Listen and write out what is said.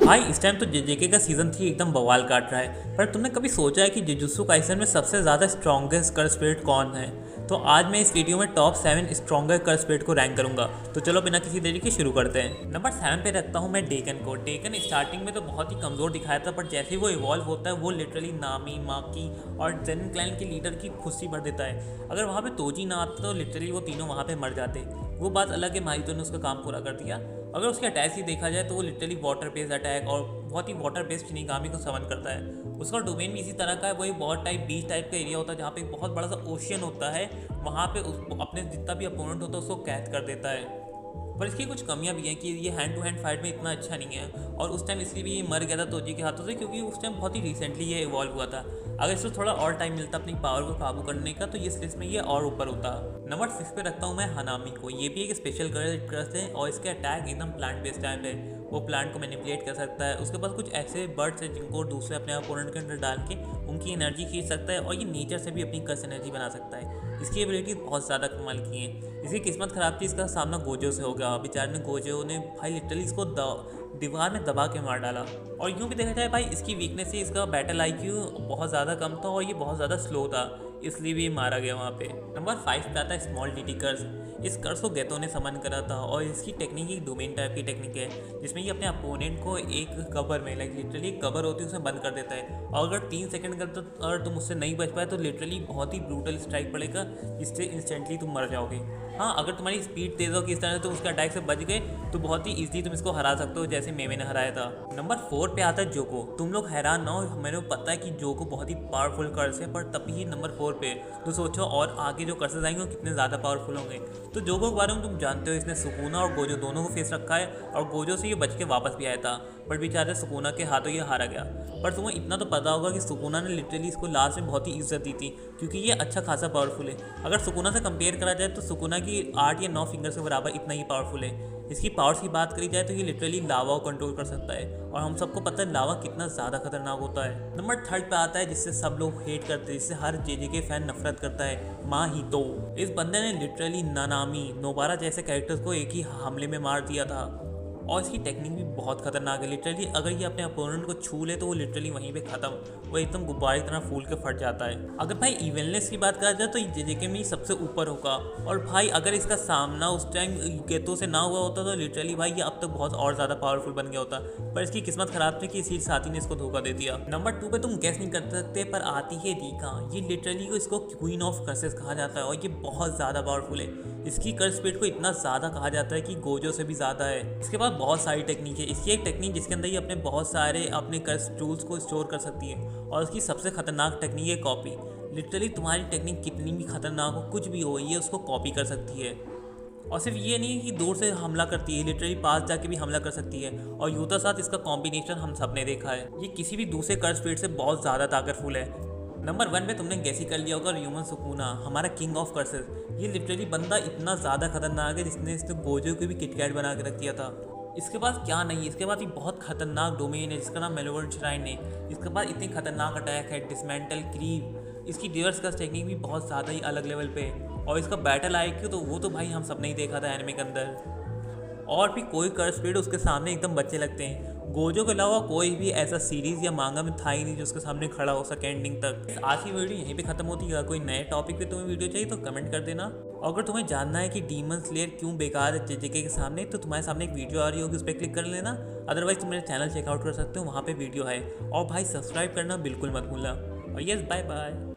भाई इस टाइम तो जेजेके का सीज़न 3 एकदम बवाल काट रहा है। पर तुमने कभी सोचा है कि जुजुत्सु काइसन में सबसे ज़्यादा स्ट्रॉन्गेस्ट कर्स स्पिरिट कौन है? तो आज मैं इस वीडियो में टॉप 7 स्ट्रॉन्गर कर्स स्पिरिट को रैंक करूंगा। तो चलो बिना किसी देरी के शुरू करते हैं। नंबर 7 पे रखता हूँ मैं डेकन को। डेकन स्टार्टिंग में तो बहुत ही कमज़ोर दिखाया था, पर जैसे ही वो इवॉल्व होता है वो लिटरली नामी, माकी और जेन क्लैन के लीडर की खुशी भर देता है। अगर वहाँ पे तोजी ना आता तो लिटरली वो तीनों वहाँ पे मर जाते। वो बात अलग है, माहितो ने उसका काम पूरा कर दिया। अगर उसके अटैक ही देखा जाए तो वो लिटरली वाटर बेस्ड अटैक और बहुत ही वाटर बेस्ड शिनिगामी को समन करता है। उसका डोमेन भी इसी तरह का है, वही बहुत टाइप बीच टाइप का एरिया होता है जहाँ पे बहुत बड़ा सा ओशियन होता है। वहाँ पे उस अपने जितना भी अपोनेंट होता है उसको कैद कर देता है। पर इसकी कुछ कमियां भी हैं कि ये हैंड टू हैंड फाइट में इतना अच्छा नहीं है, और उस टाइम इसलिए भी ये मर गया था तोजी के हाथों से, क्योंकि उस टाइम बहुत ही रिसेंटली ये इवॉल्व हुआ था। अगर इसको थोड़ा और टाइम मिलता अपनी पावर को काबू करने का तो इस लिस्ट में ये और ऊपर होता। नंबर 6 पे रखता हूँ मैं हनामी को। ये भी एक स्पेशल कर्स है और इसके अटैक एकदम प्लांट बेस्ड टाइप है। वो प्लांट को मैनिपुलेट कर सकता है। उसके पास कुछ ऐसे बर्ड्स हैं जिनको दूसरे अपने अपोनेंट के अंदर डाल के उनकी एनर्जी खींच सकता है, और ये नेचर से भी अपनी कर्स एनर्जी बना सकता है। इसकी एबिलिटी बहुत ज़्यादा कमाल की है। इसकी किस्मत ख़राब थी, इसका सामना गोजो से हो गया। बेचारे ने गोजो ने भाई लिटरली इसको दीवार में दबा के मार डाला। और यूँ भी देखा जाए भाई इसकी वीकनेस ही इसका बैटल आईक्यू बहुत ज़्यादा कम था और ये बहुत ज़्यादा स्लो था, इसलिए भी मारा गया वहाँ पे। नंबर 5 पे आता है स्मॉल डीटी कर्स। इस कर्स को गेतो ने समन करा था और इसकी टेक्निक एक डोमेन टाइप की टेक्निक है, जिसमें ये अपने अपोनेंट को एक कवर में लाइक लिटरली कवर होती है उसे बंद कर देता है। और अगर 3 सेकंड कर तो अगर तुम उससे नहीं बच पाए तो लिटरली बहुत ही ब्रूटल स्ट्राइक पड़ेगा, जिससे इंस्टेंटली तुम मर जाओगे। हाँ, अगर तुम्हारी स्पीड तेज हो कि इस तरह से तुम उसके अटैक से बच गए तो बहुत ही ईजिली तुम इसको हरा सकते हो, जैसे मेमे ने हराया था। नंबर 4 पे आता है जोको। तुम लोग हैरान ना हो, मेरे को पता है कि जोको बहुत ही पावरफुल कर्स है, पर तभी नंबर 4 पे। तो सोचो और आगे जो कर्सेस आएंगे वो कितने ज़्यादा पावरफुल होंगे। तो जोको के बारे में तुम जानते हो, इसने सुकुना और गोजो दोनों को फेस रखा है, और गोजो से ये बच के वापस भी आया था, बट बेचारे सुकुना के हाथों ये हारा गया। पर तुम्हें इतना तो पता होगा कि सुकुना ने लिटरली इसको लास्ट में बहुत ही इज्जत दी थी, क्योंकि ये अच्छा खासा पावरफुल है। अगर सुकुना से कंपेयर करा जाए तो सुकुना की 8 या 9 फिंगर्स के बराबर इतना ही पावरफुल है। इसकी पावर्स की बात करी जाए तो ये लिटरली लावा को कंट्रोल कर सकता है, और हम सबको पता है लावा कितना ज़्यादा खतरनाक होता है। नंबर 3 पे आता है जिससे सब लोग हेट करते हैं, जिससे हर जेजेके फैन नफरत करता है, माहितो। इस बंदे ने लिटरली नानामी, नोबारा जैसे कैरेक्टर्स को एक ही हमले में मार दिया था, और इसकी टेक्निक भी बहुत खतरनाक है। लिटरली अगर ये अपने अपोनेंट को छू ले तो वो लिटरली वहीं पे खत्म, वो एकदम गुब्बारे की तरह फूल के फट जाता है। अगर भाई इवेंटनेस की बात करा जाए तो जेजेके में सबसे ऊपर होगा, और भाई अगर इसका सामना उस टाइम गेतो से ना हुआ होता तो लिटरली भाई ये अब तक बहुत और ज़्यादा पावरफुल बन गया होता, पर इसकी किस्मत खराब थी कि इसी साथी ने इसको धोखा दे दिया। नंबर 2 पे तुम गैस नहीं कर सकते, पर आती है रीका। ये लिटरली को इसको क्वीन ऑफ कर्सेस कहा जाता है, और ये बहुत ज़्यादा पावरफुल है। इसकी कर्स स्पीड को इतना ज़्यादा कहा जाता है कि गोजो से भी ज़्यादा है। इसके पास बहुत सारी टेक्निक है। इसकी एक टेक्निक जिसके अंदर ये अपने बहुत सारे अपने कर्स टूल्स को स्टोर कर सकती है, और उसकी सबसे खतरनाक टेक्निक है कॉपी। लिटरली तुम्हारी टेक्निक कितनी भी खतरनाक हो, कुछ भी हो, ये उसको कॉपी कर सकती है। और सिर्फ ये नहीं है कि दूर से हमला करती है, लिटरली पास जाके भी हमला कर सकती है, और यूता साथ इसका कॉम्बिनेशन हम सब ने देखा है। ये किसी भी दूसरे कर्स स्पीड से बहुत ज़्यादा ताकतफुल है। नंबर 1 पे तुमने गैस ही कर लिया होगा, ह्यूमन सुकुना, हमारा किंग ऑफ कर्सेस। ये लिटरली बंदा इतना ज़्यादा खतरनाक है जिसने इसने गोजो को भी किटकैट बना के रख दिया था। इसके पास क्या नहीं है, इसके पास ये बहुत खतरनाक डोमेन है जिसका नाम मेलोवर्न श्राइन है। इसके पास इतनी खतरनाक अटैक है, डिसमेंटल, क्रीव। इसकी डिवर्स का टेक्निक भी बहुत ज़्यादा ही अलग लेवल पे है, और इसका बैटल आईक्यू तो वो तो भाई हम सब ने ही देखा था एनिमे के अंदर। और भी कोई कर्स स्पीड उसके सामने एकदम बच्चे लगते हैं। गोजो के अलावा कोई भी ऐसा सीरीज़ या मांगा में था ही नहीं जो उसके सामने खड़ा हो सके एंडिंग तक। आज की वीडियो यहीं पे खत्म होती है। अगर कोई नए टॉपिक पे तुम्हें वीडियो चाहिए तो कमेंट कर देना, और अगर तुम्हें जानना है कि डीमन स्लेयर क्यों बेकार है जेजेके के सामने, तो तुम्हारे सामने एक वीडियो आ रही होगी, उस पर क्लिक कर लेना। अदरवाइज तुम मेरे चैनल चेकआउट कर सकते हो, वहाँ पे वीडियो है। और भाई सब्सक्राइब करना बिल्कुल मत भूलना। और यस, बाय बाय।